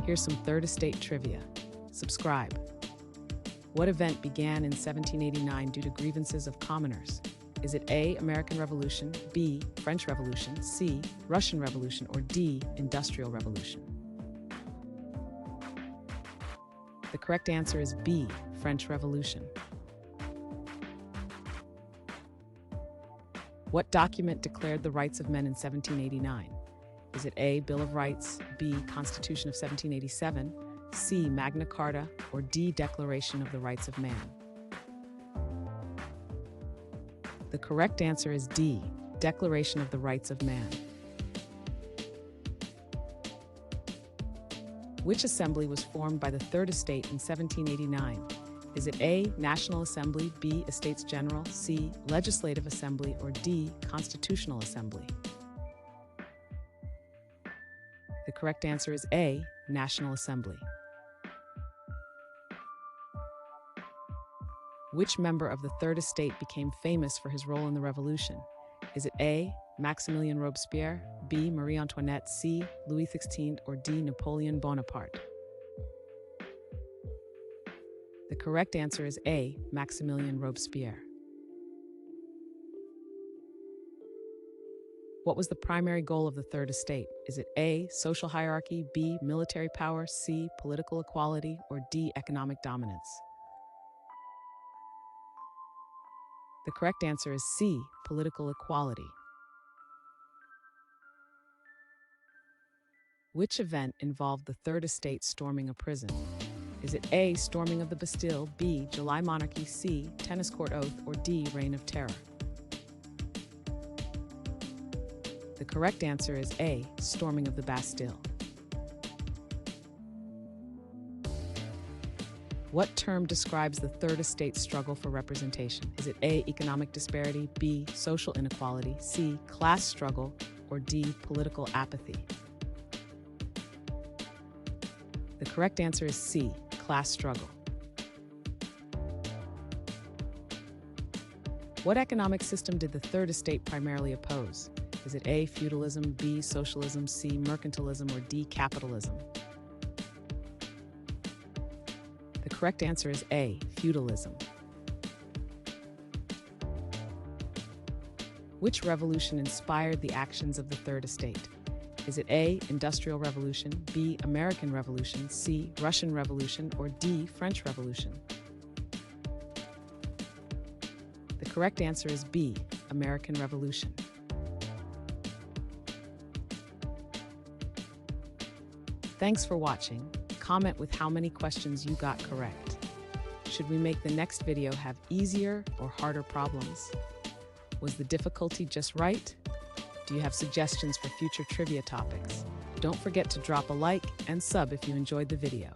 Here's some third estate trivia. Subscribe. What event began in 1789 due to grievances of commoners? Is it A, American Revolution, B, French Revolution, C, Russian Revolution, or D, Industrial Revolution? The correct answer is B, French Revolution. What document declared the rights of men in 1789? Is it A, Bill of Rights, B, Constitution of 1787, C, Magna Carta, or D, Declaration of the Rights of Man? The correct answer is D, Declaration of the Rights of Man. Which assembly was formed by the Third Estate in 1789? Is it A, National Assembly, B, Estates General, C, Legislative Assembly, or D, Constitutional Assembly? The correct answer is A, National Assembly. Which member of the Third Estate became famous for his role in the Revolution? Is it A, Maximilien Robespierre, B, Marie Antoinette, C, Louis XVI, or D, Napoleon Bonaparte? The correct answer is A, Maximilien Robespierre. What was the primary goal of the Third Estate? Is it A, social hierarchy, B, military power, C, political equality, or D, economic dominance? The correct answer is C, political equality. Which event involved the Third Estate storming a prison? Is it A, storming of the Bastille, B, July monarchy, C, tennis court oath, or D, reign of terror? The correct answer is A, storming of the Bastille. What term describes the Third Estate's struggle for representation? Is it A, economic disparity, B, social inequality, C, class struggle, or D, political apathy? The correct answer is C, class struggle. What economic system did the Third Estate primarily oppose? Is it A, feudalism, B, socialism, C, mercantilism, or D, capitalism? The correct answer is A, feudalism. Which revolution inspired the actions of the Third Estate? Is it A, Industrial Revolution, B, American Revolution, C, Russian Revolution, or D, French Revolution? The correct answer is B, American Revolution. Thanks for watching. Comment with how many questions you got correct. Should we make the next video have easier or harder problems? Was the difficulty just right? Do you have suggestions for future trivia topics? Don't forget to drop a like and sub if you enjoyed the video.